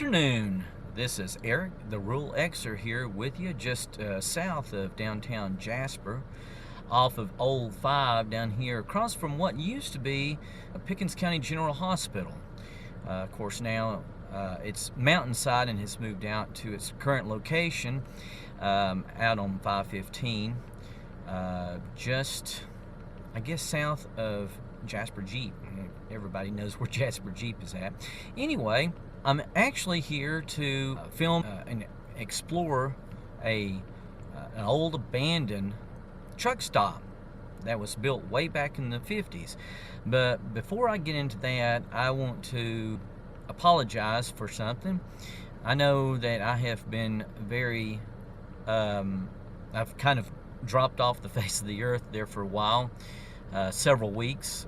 afternoon. This is Eric, the Rural Xer, here with you, just south of downtown Jasper, off of Old 5 down here, across from what used to be a Pickens County General Hospital. Of course, now it's mountainside and has moved out to its current location out on 515, just, I guess, south of Jasper Jeep. Everybody knows where Jasper Jeep is at. Anyway, I'm actually here to film and explore an old abandoned truck stop that was built way back in the 50s. But before I get into that, I want to apologize for something. I know that I have been very, I've kind of dropped off the face of the earth there for a while, several weeks.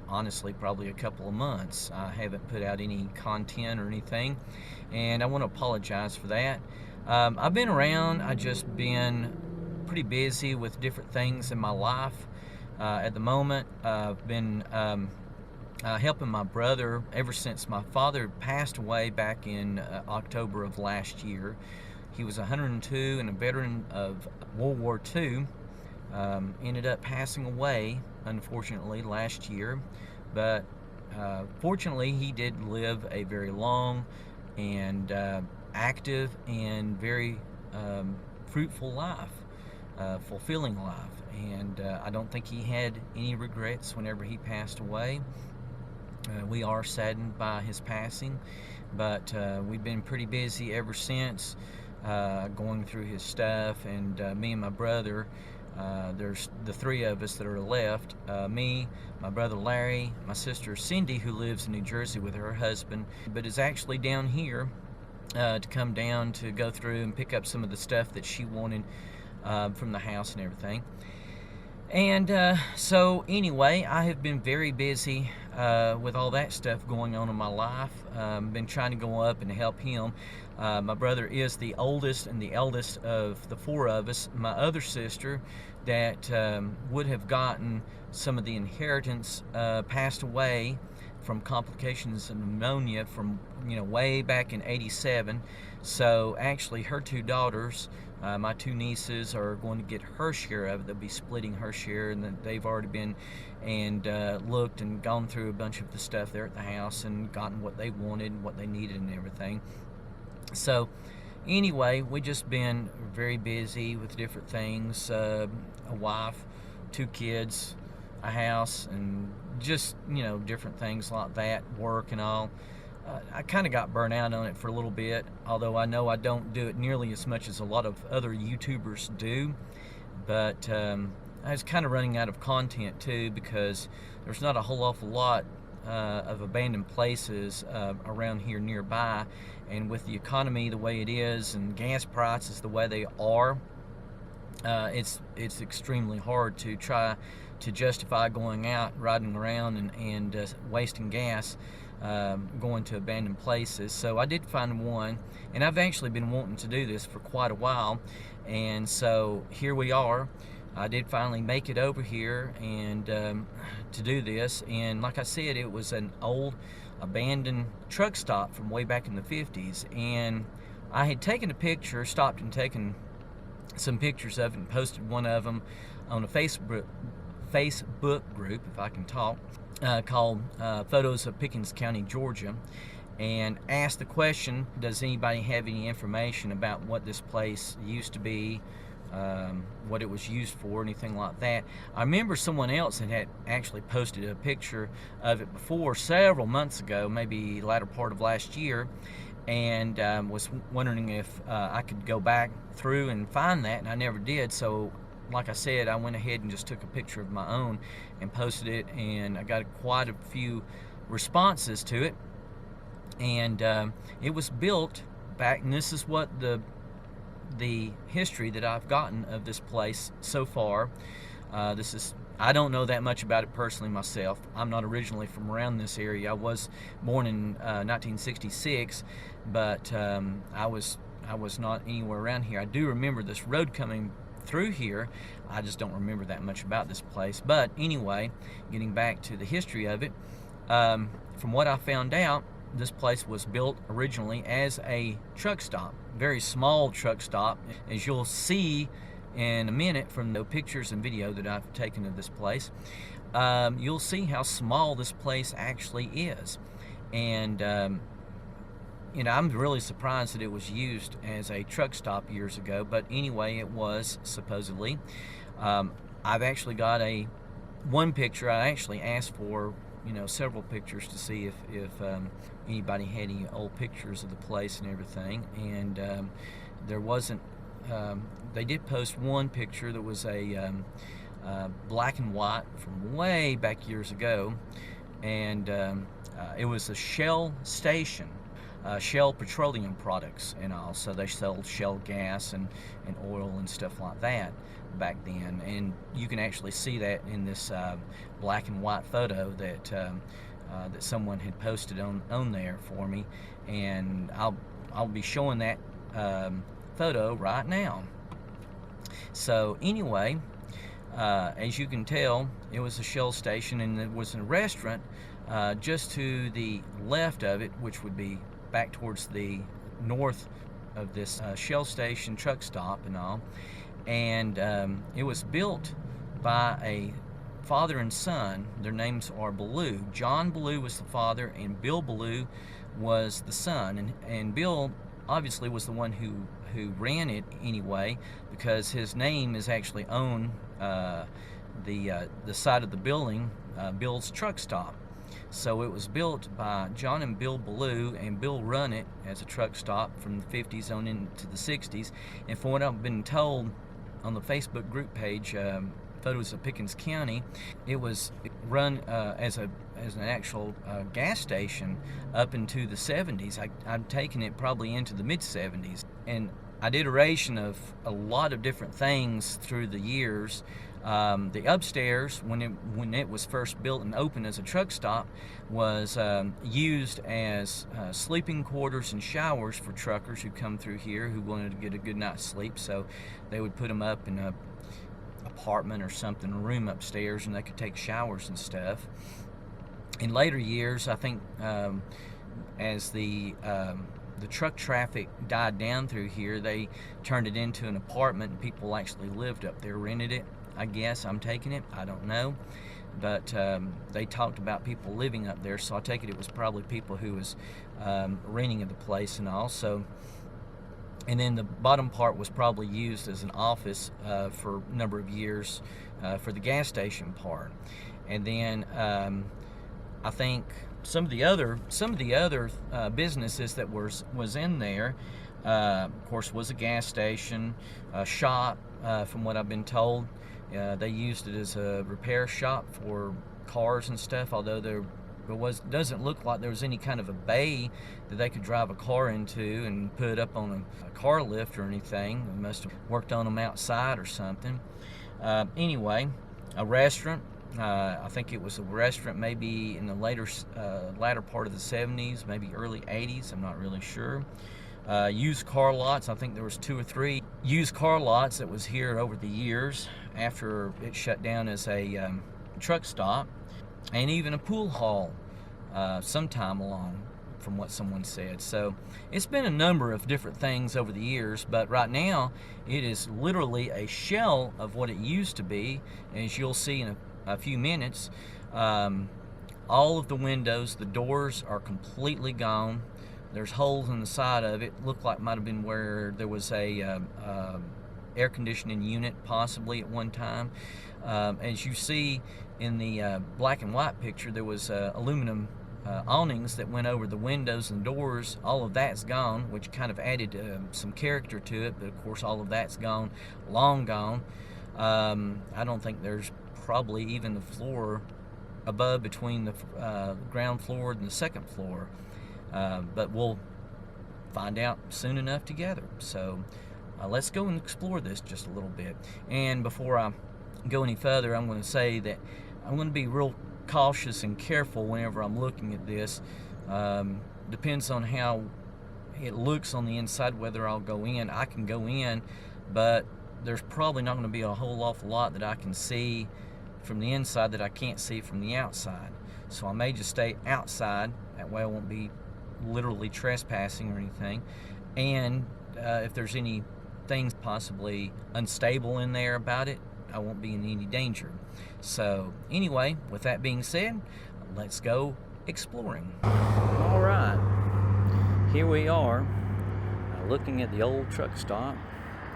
Honestly, probably a couple of months. I haven't put out any content or anything, and I want to apologize for that. I've been around. I've just been pretty busy with different things in my life. At the moment, I've been helping my brother ever since my father passed away back in October of last year. He was 102 and a veteran of World War II. Ended up passing away, unfortunately, last year, but fortunately he did live a very long and active and very fruitful life, fulfilling life, and I don't think he had any regrets whenever he passed away. We are saddened by his passing, but we've been pretty busy ever since, going through his stuff, and me and my brother, there's the three of us that are left, me, my brother Larry, my sister Cindy, who lives in New Jersey with her husband, but is actually down here to come down to go through and pick up some of the stuff that she wanted from the house and everything. And so anyway, I have been very busy with all that stuff going on in my life. Been trying to go up and help him. My brother is the oldest and the eldest of the four of us. My other sister that would have gotten some of the inheritance passed away from complications of pneumonia from way back in '87. So actually her two daughters, my two nieces, are going to get her share of it. They'll be splitting her share, and they've already been and looked and gone through a bunch of the stuff there at the house and gotten what they wanted, what they needed and everything. So anyway, we just been very busy with different things, a wife, two kids, a house, and just different things like that, work and all. I kind of got burnt out on it for a little bit, although I know I don't do it nearly as much as a lot of other YouTubers do. But I was kind of running out of content too, because there's not a whole awful lot of abandoned places around here nearby, and with the economy the way it is and gas prices the way they are, it's extremely hard to try to justify going out riding around and wasting gas going to abandoned places. So I did find one, and I've actually been wanting to do this for quite a while, and so here we are. I did finally make it over here and to do this, and like I said, it was an old abandoned truck stop from way back in the 50s, and I had taken a picture, stopped and taken some pictures of it and posted one of them on a Facebook group, if I can talk, called Photos of Pickens County, Georgia, and asked the question, does anybody have any information about what this place used to be, what it was used for, anything like that. I remember someone else had actually posted a picture of it before, several months ago, maybe the latter part of last year, and was wondering if I could go back through and find that, and I never did. So like I said, I went ahead and just took a picture of my own and posted it, and I got quite a few responses to it. And it was built back, and this is what the history that I've gotten of this place so far. I don't know that much about it personally myself. I'm not originally from around this area. I was born in 1966, but I was not anywhere around here. I do remember this road coming through here. I just don't remember that much about this place. But anyway, getting back to the history of it, from what I found out, this place was built originally as a truck stop, very small truck stop, as you'll see in a minute from the pictures and video that I've taken of this place. You'll see how small this place actually is. And I'm really surprised that it was used as a truck stop years ago, but anyway, it was, supposedly. I've actually got one picture. I actually asked for several pictures to see if anybody had any old pictures of the place and everything, and there wasn't. They did post one picture that was a black and white from way back years ago, and it was a Shell station, Shell petroleum products and all. So they sold Shell gas and oil and stuff like that back then, and you can actually see that in this black and white photo that that someone had posted on there for me, and I'll be showing that photo right now. So anyway, as you can tell, it was a Shell station, and there was a restaurant just to the left of it, which would be back towards the north of this Shell station truck stop and all. And it was built by a father and son. Their names are Ballou. John Ballou was the father, and Bill Ballou was the son. And Bill obviously was the one who ran it anyway, because his name is actually on the side of the building, Bill's Truck Stop. So it was built by John and Bill Ballou, and Bill run it as a truck stop from the 50s on into the 60s. And from what I've been told on the Facebook group page, Photos of Pickens County, it was run as an actual gas station up into the 70s. I've taken it probably into the mid 70s, and I did iteration of a lot of different things through the years. The upstairs, when it was first built and opened as a truck stop, was used as sleeping quarters and showers for truckers who come through here who wanted to get a good night's sleep. So they would put them up in a apartment or something, a room upstairs, and they could take showers and stuff. In later years, I think as the truck traffic died down through here, they turned it into an apartment, and people actually lived up there, rented it. I guess I'm taking it, I don't know, but they talked about people living up there, so I take it was probably people who was renting of the place and all. So, and then the bottom part was probably used as an office for a number of years for the gas station part. And then I think some of the other businesses that was in there, of course, was a gas station, a shop, from what I've been told. They used it as a repair shop for cars and stuff, although there doesn't look like there was any kind of a bay that they could drive a car into and put it up on a car lift or anything. They must have worked on them outside or something. Anyway, a restaurant. I think it was a restaurant maybe in the latter part of the 70s, maybe early 80s. I'm not really sure. Used car lots. I think there was 2 or 3 used car lots that was here over the years after it shut down as a truck stop, and even a pool hall sometime along, from what someone said. So it's been a number of different things over the years, but right now it is literally a shell of what it used to be, as you'll see in a few minutes. All of the windows, the doors are completely gone. There's holes in the side of it. Looked like might have been where there was a air conditioning unit possibly at one time. As you see in the black and white picture, there was aluminum awnings that went over the windows and doors. All of that's gone, which kind of added some character to it, but of course all of that's gone, long gone. I don't think there's probably even the floor above between the ground floor and the second floor. But we'll find out soon enough together. So let's go and explore this just a little bit. And before I go any further, I'm going to say that I'm going to be real cautious and careful whenever I'm looking at this. Depends on how it looks on the inside whether I'll go in. I can go in, but there's probably not going to be a whole awful lot that I can see from the inside that I can't see from the outside. So I may just stay outside. That way I won't be literally trespassing or anything. And if there's any things possibly unstable in there about it, I won't be in any danger. So anyway, with that being said, let's go exploring. All right, here we are, looking at the old truck stop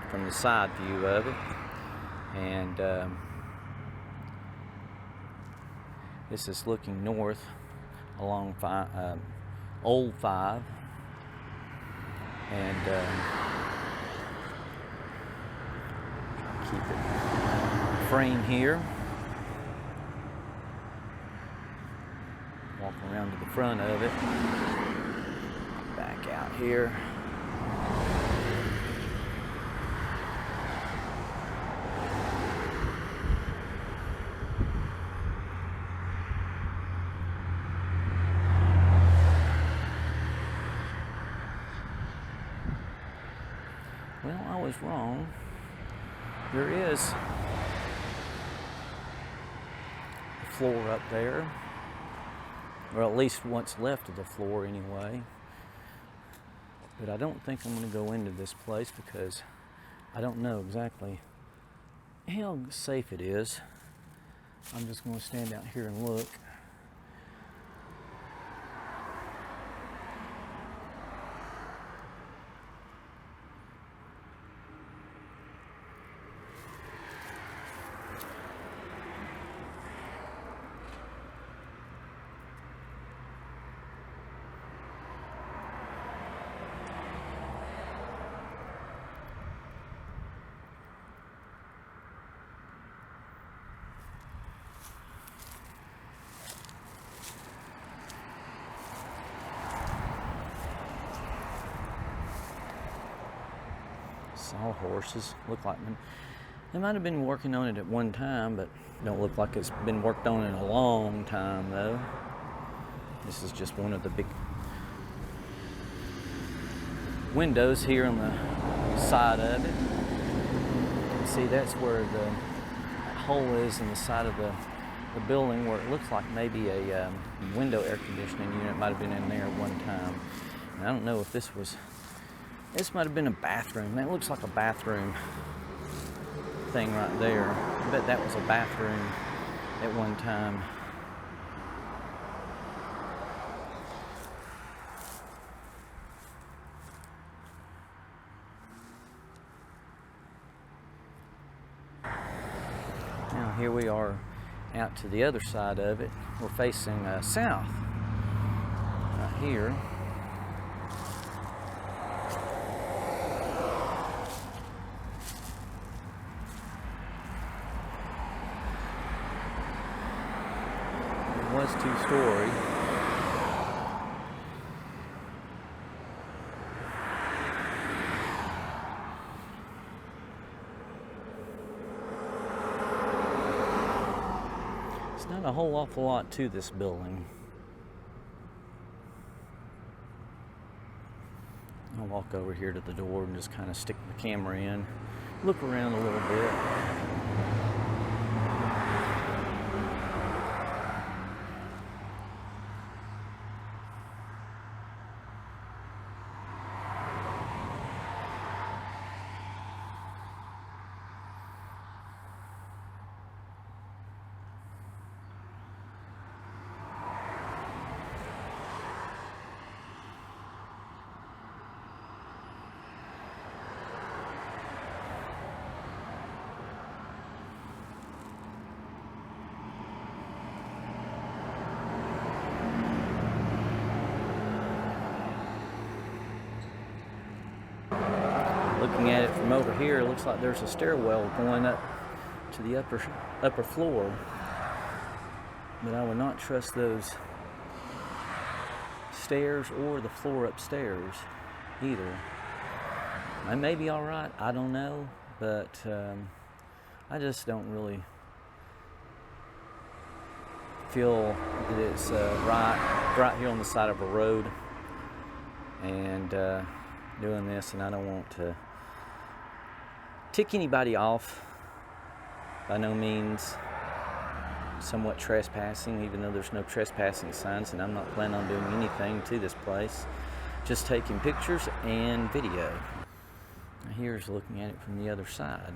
from the side view of it, and this is looking north along Old 5, and keep it frame here. Walk around to the front of it, back out here. Well, I was wrong. There is a floor up there, or at least what's left of the floor anyway. But I don't think I'm going to go into this place because I don't know exactly how safe it is. I'm just going to stand out here and look. Sawhorses look like they might have been working on it at one time, but don't look like it's been worked on in a long time though. This is just one of the big windows here on the side of it. You can see that's where the hole is in the side of the building, where it looks like maybe a window air conditioning unit might have been in there at one time. And I don't know if this might have been a bathroom. That looks like a bathroom thing right there. I bet that was a bathroom at one time. Now here we are out to the other side of it. We're facing south right here. Was two-story. It's not a whole awful lot to this building. I'll walk over here to the door and just kind of stick the camera in, look around a little bit. Looking at it from over here, it looks like there's a stairwell going up to the upper floor, but I would not trust those stairs or the floor upstairs either. I may be all right, I don't know, but I just don't really feel that it's right here on the side of a road and doing this, and I don't want to tick anybody off by no means. somewhat trespassing, even though there's no trespassing signs, and I'm not planning on doing anything to this place. Just taking pictures and video. Here's looking at it from the other side.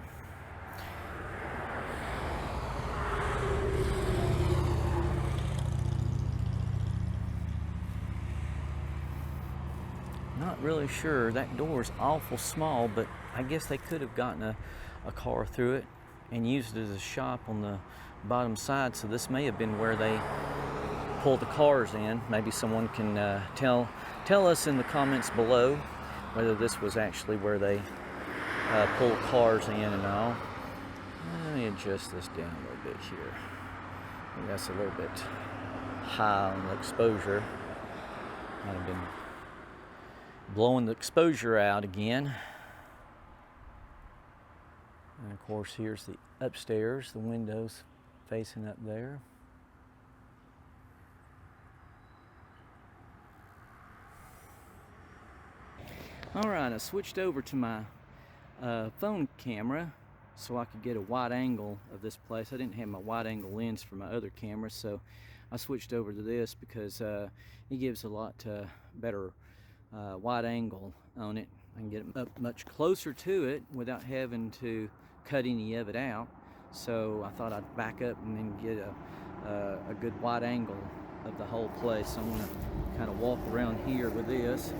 Not really sure. That door is awful small, but I guess they could have gotten a car through it and used it as a shop on the bottom side, so this may have been where they pulled the cars in. Maybe someone can tell us in the comments below whether this was actually where they pulled cars in and all. Let me adjust this down a little bit here. I think that's a little bit high on the exposure. Might have been blowing the exposure out again. And of course, here's the upstairs, the windows facing up there. Alright, I switched over to my phone camera so I could get a wide angle of this place. I didn't have my wide angle lens for my other camera, so I switched over to this because it gives a lot better wide angle on it. I can get it up much closer to it without having to cut any of it out. So I thought I'd back up and then get a good wide angle of the whole place. So I'm going to kind of walk around here with this.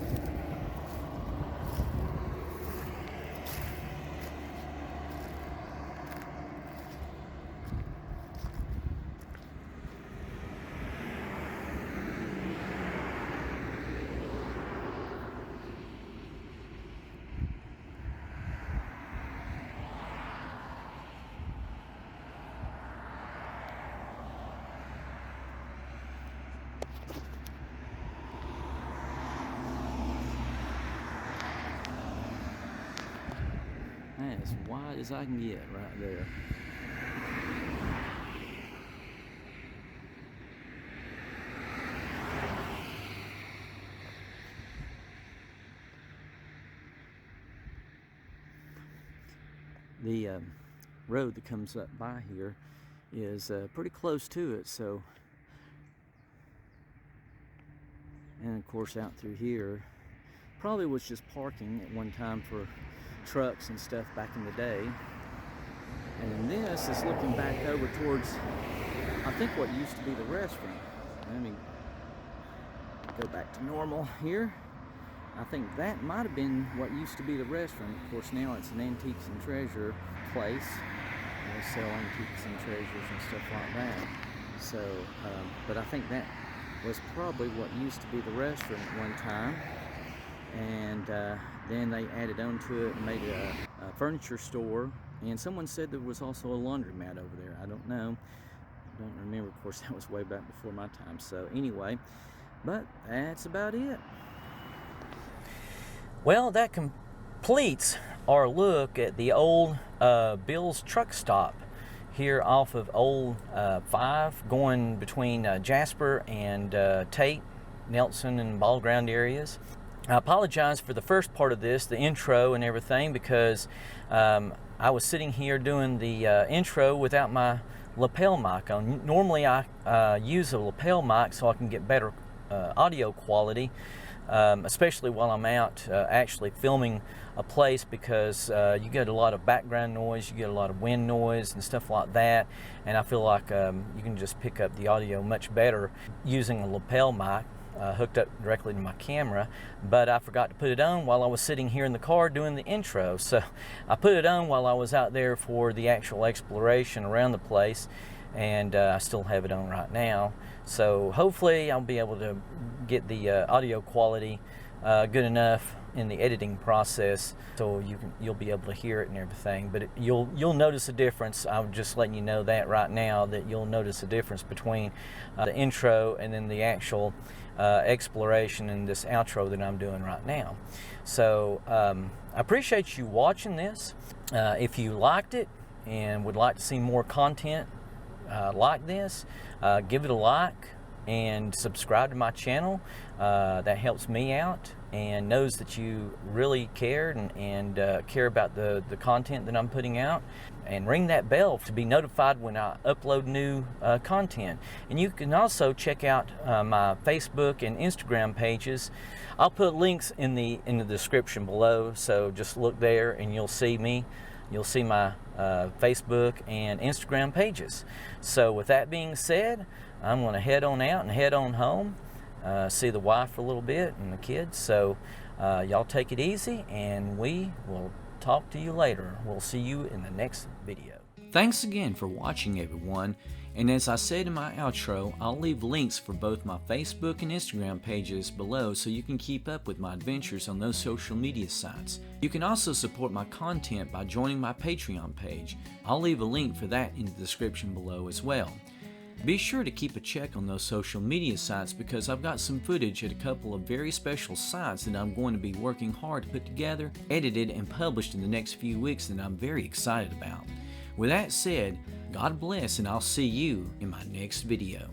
As wide as I can get right there. The road that comes up by here is pretty close to it, so, and of course out through here probably was just parking at one time for trucks and stuff back in the day. And then this is looking back over towards, I think, what used to be the restaurant. Let me go back to normal here. I think that might have been what used to be the restaurant. Of course, now it's an antiques and treasure place. They sell antiques and treasures and stuff like that. So, but I think that was probably what used to be the restaurant at one time. And then they added on to it and made it a furniture store. And someone said there was also a laundromat over there. I don't know. I don't remember. Of course, that was way back before my time. So anyway, but that's about it. Well, that completes our look at the old Bill's truck stop here off of Old 5, going between Jasper and Tate, Nelson, and Ball Ground areas. I apologize for the first part of this, the intro and everything, because I was sitting here doing the intro without my lapel mic on. Normally I use a lapel mic so I can get better audio quality, especially while I'm out actually filming a place, because you get a lot of background noise, you get a lot of wind noise and stuff like that, and I feel like you can just pick up the audio much better using a lapel mic hooked up directly to my camera. But I forgot to put it on while I was sitting here in the car doing the intro, so I put it on while I was out there for the actual exploration around the place, and I still have it on right now. So hopefully I'll be able to get the audio quality good enough in the editing process, so you'll be able to hear it and everything. But you'll notice a difference. I'm just letting you know that right now, that you'll notice a difference between the intro and then the actual exploration and this outro that I'm doing right now. So I appreciate you watching this. If you liked it and would like to see more content like this, give it a like, and subscribe to my channel. That helps me out and knows that you really care and care about the content that I'm putting out. And ring that bell to be notified when I upload new content. And you can also check out my Facebook and Instagram pages. I'll put links in the description below, so just look there and you'll see me. You'll see my Facebook and Instagram pages. So with that being said, I'm going to head on out and head on home, see the wife for a little bit and the kids. So y'all take it easy, and we will talk to you later. We'll see you in the next video. Thanks again for watching, everyone. And as I said in my outro, I'll leave links for both my Facebook and Instagram pages below so you can keep up with my adventures on those social media sites. You can also support my content by joining my Patreon page. I'll leave a link for that in the description below as well. Be sure to keep a check on those social media sites, because I've got some footage at a couple of very special sites that I'm going to be working hard to put together, edited, and published in the next few weeks that I'm very excited about. With that said, God bless, and I'll see you in my next video.